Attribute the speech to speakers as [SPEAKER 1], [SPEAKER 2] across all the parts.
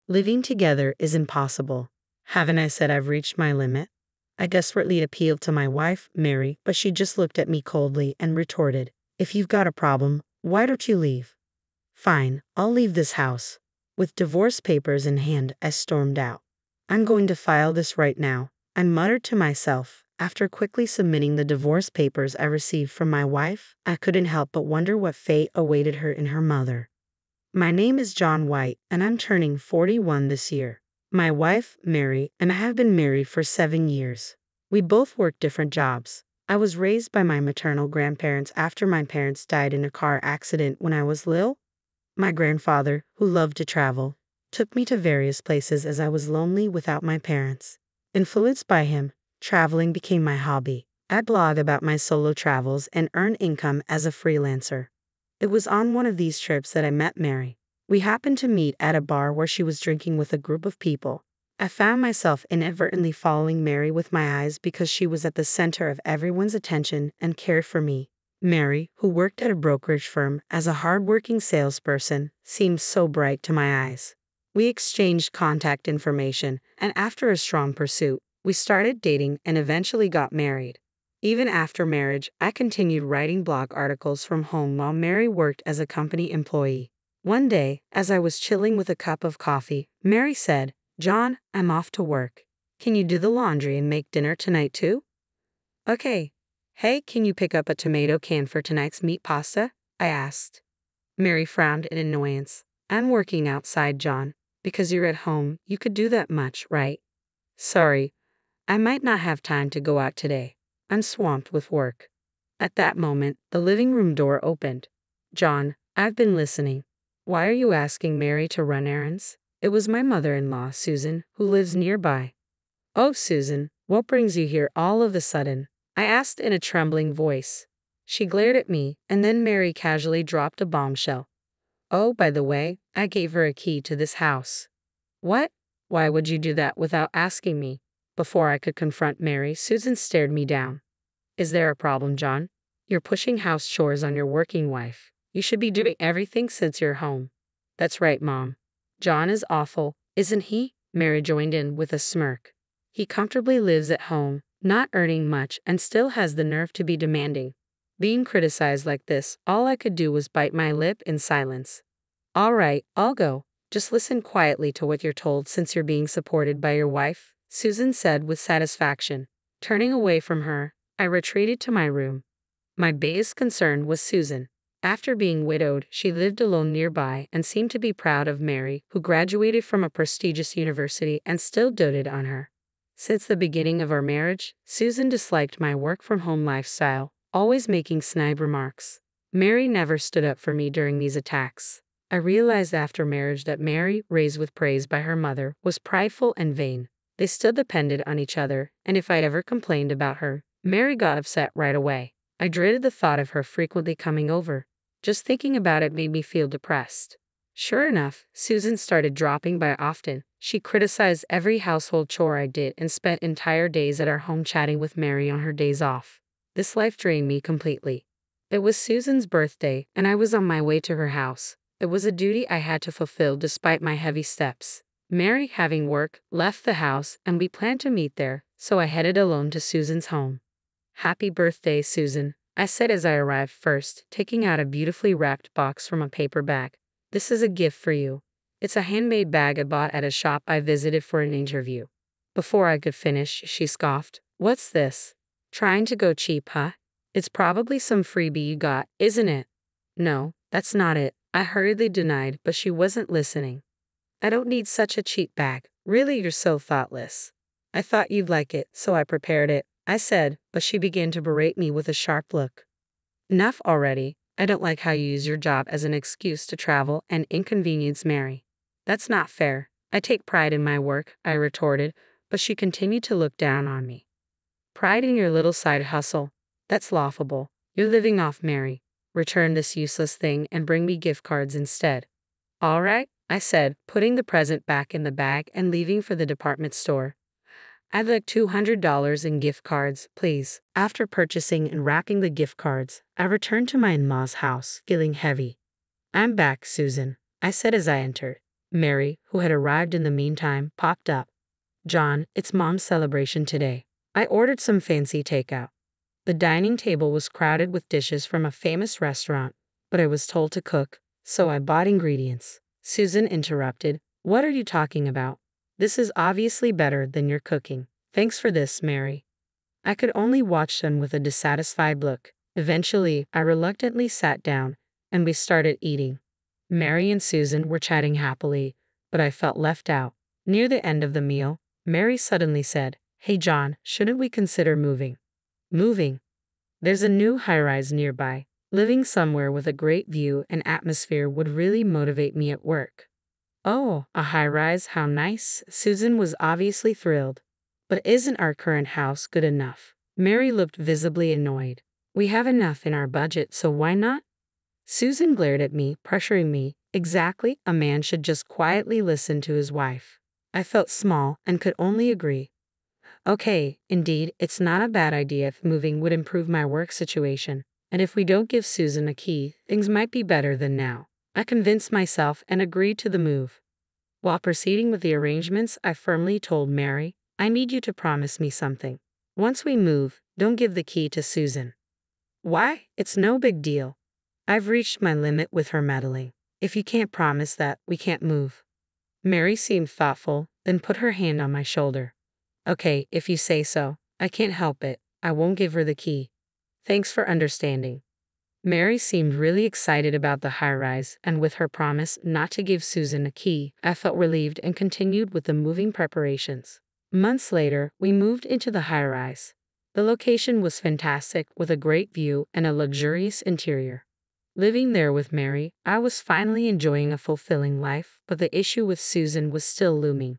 [SPEAKER 1] Living together is impossible. Haven't I said I've reached my limit? I desperately appealed to my wife, Mary, but she just looked at me coldly and retorted, "If you've got a problem, why don't you leave?" "Fine, I'll leave this house." With divorce papers in hand, I stormed out. "I'm going to file this right now," I muttered to myself. After quickly submitting the divorce papers I received from my wife, I couldn't help but wonder what fate awaited her and her mother. My name is John White, and I'm turning 41 this year. My wife, Mary, and I have been married for 7 years. We both work different jobs. I was raised by my maternal grandparents after my parents died in a car accident when I was little. My grandfather, who loved to travel, took me to various places as I was lonely without my parents. Influenced by him, traveling became my hobby. I blog about my solo travels and earn income as a freelancer. It was on one of these trips that I met Mary. We happened to meet at a bar where she was drinking with a group of people. I found myself inadvertently following Mary with my eyes because she was at the center of everyone's attention and cared for me. Mary, who worked at a brokerage firm as a hardworking salesperson, seemed so bright to my eyes. We exchanged contact information, and after a strong pursuit, we started dating and eventually got married. Even after marriage, I continued writing blog articles from home while Mary worked as a company employee. One day, as I was chilling with a cup of coffee, Mary said, "John, I'm off to work. Can you do the laundry and make dinner tonight too?" "Okay." "Hey, can you pick up a tomato can for tonight's meat pasta?" I asked. Mary frowned in annoyance. "I'm working outside, John. Because you're at home, you could do that much, right?" "Sorry, I might not have time to go out today. I'm swamped with work." At that moment, the living room door opened. "John, I've been listening. Why are you asking Mary to run errands?" It was my mother-in-law, Susan, who lives nearby. "Oh, Susan, what brings you here all of a sudden?" I asked in a trembling voice. She glared at me, and then Mary casually dropped a bombshell. "Oh, by the way, I gave her a key to this house." "What? Why would you do that without asking me?" Before I could confront Mary, Susan stared me down. "Is there a problem, John? You're pushing house chores on your working wife. You should be doing everything since you're home." "That's right, Mom. John is awful, isn't he?" Mary joined in with a smirk. "He comfortably lives at home, not earning much, and still has the nerve to be demanding." Being criticized like this, all I could do was bite my lip in silence. "All right, I'll go. Just listen quietly to what you're told since you're being supported by your wife," Susan said with satisfaction. Turning away from her, I retreated to my room. My biggest concern was Susan. After being widowed, she lived alone nearby and seemed to be proud of Mary, who graduated from a prestigious university and still doted on her. Since the beginning of our marriage, Susan disliked my work-from-home lifestyle, always making snide remarks. Mary never stood up for me during these attacks. I realized after marriage that Mary, raised with praise by her mother, was prideful and vain. They still depended on each other, and if I ever complained about her, Mary got upset right away. I dreaded the thought of her frequently coming over. Just thinking about it made me feel depressed. Sure enough, Susan started dropping by often. She criticized every household chore I did and spent entire days at our home chatting with Mary on her days off. This life drained me completely. It was Susan's birthday, and I was on my way to her house. It was a duty I had to fulfill despite my heavy steps. Mary, having work, left the house, and we planned to meet there, so I headed alone to Susan's home. "Happy birthday, Susan," I said as I arrived first, taking out a beautifully wrapped box from a paper bag. "This is a gift for you. It's a handmade bag I bought at a shop I visited for an interview." Before I could finish, she scoffed. "What's this? Trying to go cheap, huh? It's probably some freebie you got, isn't it?" "No, that's not it," I hurriedly denied, but she wasn't listening. "I don't need such a cheap bag. Really, you're so thoughtless. I thought you'd like it, so I prepared it," I said, but she began to berate me with a sharp look. "Enough already. I don't like how you use your job as an excuse to travel and inconvenience Mary." "That's not fair. I take pride in my work," I retorted, but she continued to look down on me. "Pride in your little side hustle? That's laughable. You're living off Mary. Return this useless thing and bring me gift cards instead." "All right," I said, putting the present back in the bag and leaving for the department store. "I'd like $200 in gift cards, please." After purchasing and wrapping the gift cards, I returned to my in-laws' house, feeling heavy. "I'm back, Susan," I said as I entered. Mary, who had arrived in the meantime, popped up. John, it's Mom's celebration today. I ordered some fancy takeout. The dining table was crowded with dishes from a famous restaurant, but I was told to cook, so I bought ingredients. Susan interrupted. What are you talking about? This is obviously better than your cooking. Thanks for this, Mary. I could only watch them with a dissatisfied look. Eventually, I reluctantly sat down, and we started eating. Mary and Susan were chatting happily, but I felt left out. Near the end of the meal, Mary suddenly said, Hey John, shouldn't we consider moving? Moving? There's a new high-rise nearby. Living somewhere with a great view and atmosphere would really motivate me at work. Oh, a high-rise, how nice. Susan was obviously thrilled. But isn't our current house good enough? Mary looked visibly annoyed. We have enough in our budget, so why not? Susan glared at me, pressuring me. Exactly, a man should just quietly listen to his wife. I felt small and could only agree. Okay, indeed, it's not a bad idea if moving would improve my work situation. And if we don't give Susan a key, things might be better than now. I convinced myself and agreed to the move. While proceeding with the arrangements, I firmly told Mary, I need you to promise me something. Once we move, don't give the key to Susan. Why? It's no big deal. I've reached my limit with her meddling. If you can't promise that, we can't move. Mary seemed thoughtful, then put her hand on my shoulder. Okay, if you say so. I can't help it. I won't give her the key. Thanks for understanding. Mary seemed really excited about the high-rise, and with her promise not to give Susan a key, I felt relieved and continued with the moving preparations. Months later, we moved into the high-rise. The location was fantastic, with a great view and a luxurious interior. Living there with Mary, I was finally enjoying a fulfilling life, but the issue with Susan was still looming.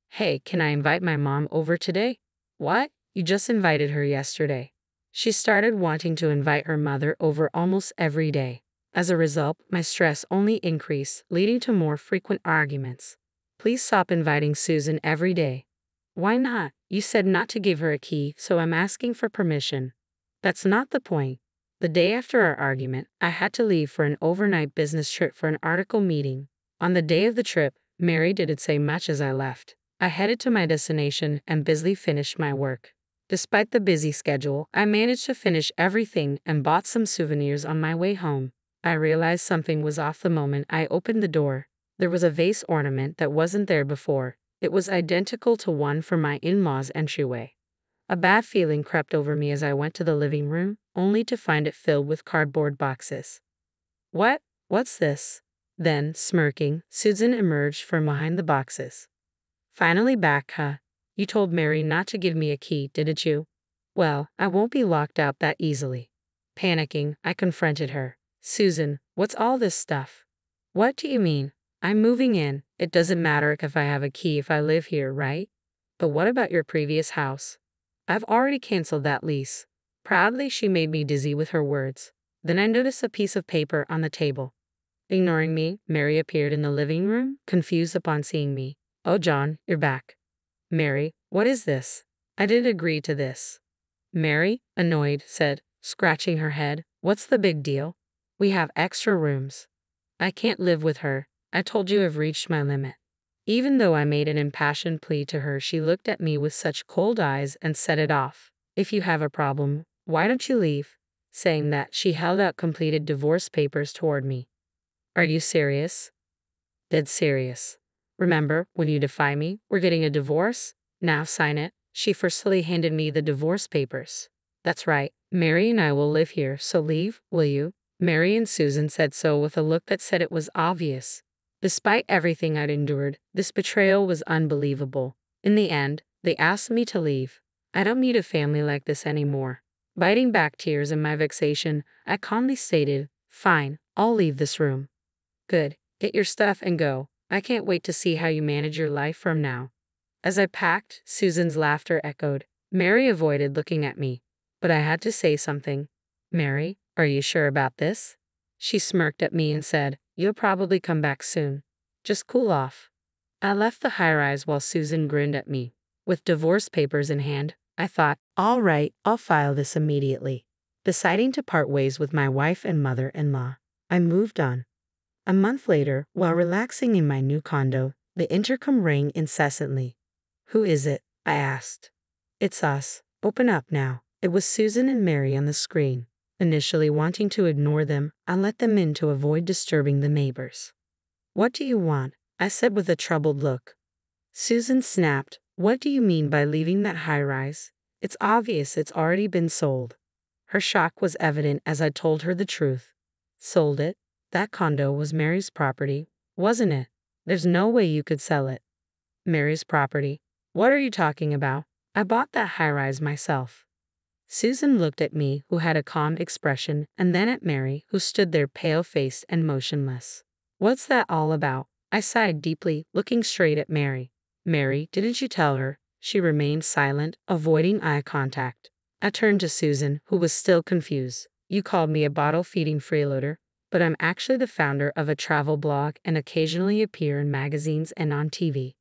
[SPEAKER 1] Hey, can I invite my mom over today? What? You just invited her yesterday. She started wanting to invite her mother over almost every day. As a result, my stress only increased, leading to more frequent arguments. Please stop inviting Susan every day. Why not? You said not to give her a key, so I'm asking for permission. That's not the point. The day after our argument, I had to leave for an overnight business trip for an article meeting. On the day of the trip, Mary didn't say much as I left. I headed to my destination and busily finished my work. Despite the busy schedule, I managed to finish everything and bought some souvenirs on my way home. I realized something was off the moment I opened the door. There was a vase ornament that wasn't there before. It was identical to one from my in-laws' entryway. A bad feeling crept over me as I went to the living room, only to find it filled with cardboard boxes. What? What's this? Then, smirking, Susan emerged from behind the boxes. Finally back, huh? You told Mary not to give me a key, didn't you? Well, I won't be locked out that easily. Panicking, I confronted her. Susan, what's all this stuff? What do you mean? I'm moving in. It doesn't matter if I have a key if I live here, right? But what about your previous house? I've already canceled that lease. Proudly, she made me dizzy with her words. Then I noticed a piece of paper on the table. Ignoring me, Mary appeared in the living room, confused upon seeing me. Oh, John, you're back. Mary, what is this? I didn't agree to this. Mary, annoyed, said, scratching her head, what's the big deal? We have extra rooms. I can't live with her. I told you I've reached my limit. Even though I made an impassioned plea to her, she looked at me with such cold eyes and set it off. If you have a problem, why don't you leave? Saying that, she held out completed divorce papers toward me. Are you serious? Dead serious. Remember, when you defy me, we're getting a divorce? Now sign it. She forcefully handed me the divorce papers. That's right. Mary and I will live here, so leave, will you? Mary and Susan said so with a look that said it was obvious. Despite everything I'd endured, this betrayal was unbelievable. In the end, they asked me to leave. I don't need a family like this anymore. Biting back tears in my vexation, I calmly stated, fine, I'll leave this room. Good. Get your stuff and go. I can't wait to see how you manage your life from now. As I packed, Susan's laughter echoed. Mary avoided looking at me, but I had to say something. Mary, are you sure about this? She smirked at me and said, you'll probably come back soon. Just cool off. I left the high-rise while Susan grinned at me. With divorce papers in hand, I thought, all right, I'll file this immediately. Deciding to part ways with my wife and mother-in-law, I moved on. A month later, while relaxing in my new condo, the intercom rang incessantly. "Who is it?" I asked. "It's us. Open up now." It was Susan and Mary on the screen. Initially wanting to ignore them, I let them in to avoid disturbing the neighbors. "What do you want?" I said with a troubled look. Susan snapped, "What do you mean by leaving that high-rise? It's obvious it's already been sold." Her shock was evident as I told her the truth. "Sold it? That condo was Mary's property, wasn't it? There's no way you could sell it." "Mary's property? What are you talking about? I bought that high-rise myself." Susan looked at me, who had a calm expression, and then at Mary, who stood there pale-faced and motionless. "What's that all about?" I sighed deeply, looking straight at Mary. "Mary, didn't you tell her?" She remained silent, avoiding eye contact. I turned to Susan, who was still confused. "You called me a bottle-feeding freeloader, but I'm actually the founder of a travel blog and occasionally appear in magazines and on TV."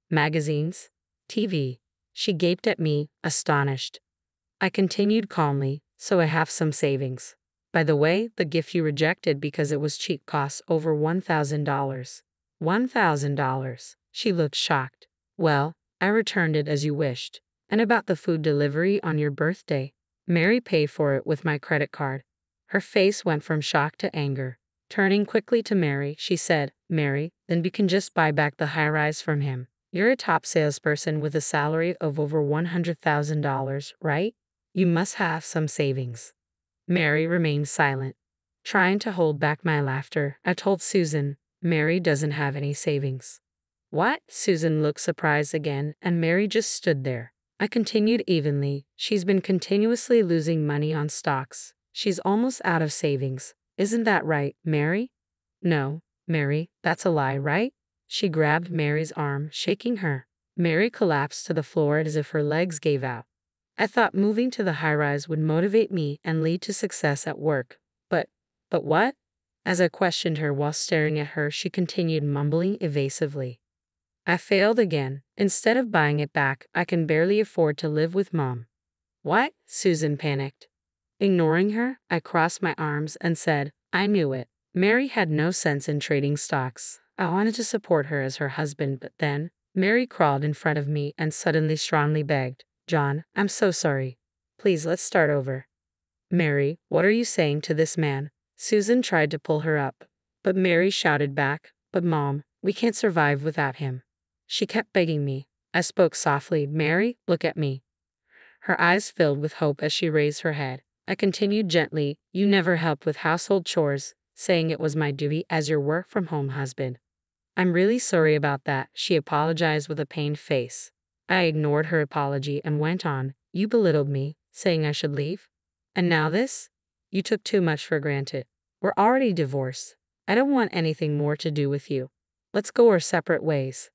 [SPEAKER 1] "Magazines? TV?" She gaped at me, astonished. I continued calmly, "So I have some savings. By the way, the gift you rejected because it was cheap costs over $1,000. $1,000. She looked shocked. "Well, I returned it as you wished. And about the food delivery on your birthday? Mary paid for it with my credit card." Her face went from shock to anger. Turning quickly to Mary, she said, "Mary, then we can just buy back the high-rise from him. You're a top salesperson with a salary of over $100,000, right? You must have some savings." Mary remained silent. Trying to hold back my laughter, I told Susan, "Mary doesn't have any savings." "What?" Susan looked surprised again, and Mary just stood there. I continued evenly, "She's been continuously losing money on stocks. She's almost out of savings. Isn't that right, Mary?" "No, Mary, that's a lie, right?" She grabbed Mary's arm, shaking her. Mary collapsed to the floor as if her legs gave out. I thought moving to the high-rise would motivate me and lead to success at work. But what? As I questioned her while staring at her, she continued mumbling evasively. "I failed again. Instead of buying it back, I can barely afford to live with Mom." "What?" Susan panicked. Ignoring her, I crossed my arms and said, "I knew it. Mary had no sense in trading stocks. I wanted to support her as her husband, but then..." Mary crawled in front of me and suddenly strongly begged, "John, I'm so sorry. Please, let's start over." "Mary, what are you saying to this man?" Susan tried to pull her up, but Mary shouted back, "But Mom, we can't survive without him." She kept begging me. I spoke softly, "Mary, look at me." Her eyes filled with hope as she raised her head. I continued gently, "You never helped with household chores, saying it was my duty as your work-from-home husband." "I'm really sorry about that," she apologized with a pained face. I ignored her apology and went on, "You belittled me, saying I should leave. And now this? You took too much for granted. We're already divorced. I don't want anything more to do with you. Let's go our separate ways."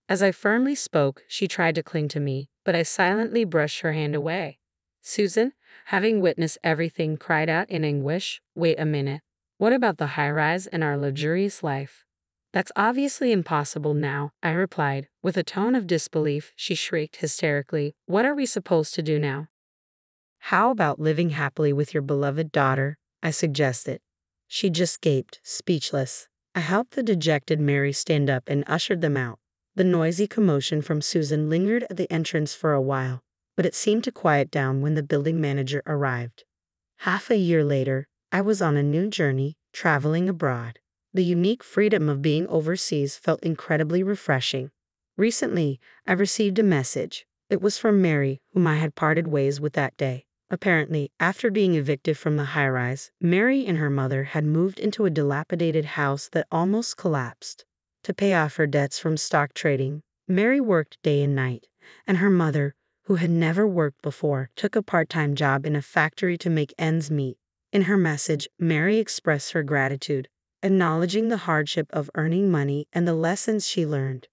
[SPEAKER 1] As I firmly spoke, she tried to cling to me, but I silently brushed her hand away. Susan, having witnessed everything, cried out in anguish, "Wait a minute. What about the high-rise and our luxurious life?" "That's obviously impossible now," I replied. With a tone of disbelief, she shrieked hysterically, "What are we supposed to do now?" "How about living happily with your beloved daughter?" I suggested. She just gaped, speechless. I helped the dejected Mary stand up and ushered them out. The noisy commotion from Susan lingered at the entrance for a while, but it seemed to quiet down when the building manager arrived. Half a year later, I was on a new journey, traveling abroad. The unique freedom of being overseas felt incredibly refreshing. Recently, I received a message. It was from Mary, whom I had parted ways with that day. Apparently, after being evicted from the high-rise, Mary and her mother had moved into a dilapidated house that almost collapsed. To pay off her debts from stock trading, Mary worked day and night, and her mother, who had never worked before, took a part-time job in a factory to make ends meet. In her message, Mary expressed her gratitude, acknowledging the hardship of earning money and the lessons she learned.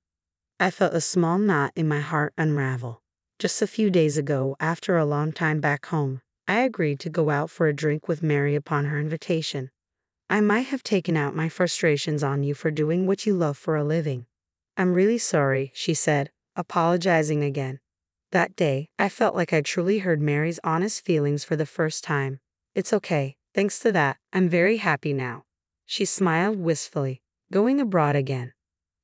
[SPEAKER 1] I felt a small knot in my heart unravel. Just a few days ago, after a long time back home, I agreed to go out for a drink with Mary upon her invitation. "I might have taken out my frustrations on you for doing what you love for a living." "I'm really sorry," she said, apologizing again. That day, I felt like I truly heard Mary's honest feelings for the first time. "It's okay. Thanks to that, I'm very happy now." She smiled wistfully. Going abroad again?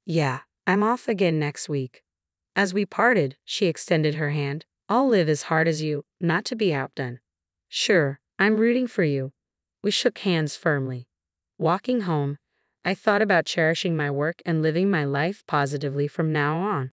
[SPEAKER 1] Yeah, I'm off again next week. As we parted, she extended her hand. I'll live as hard as you, not to be outdone. Sure, I'm rooting for you. We shook hands firmly. Walking home, I thought about cherishing my work and living my life positively from now on.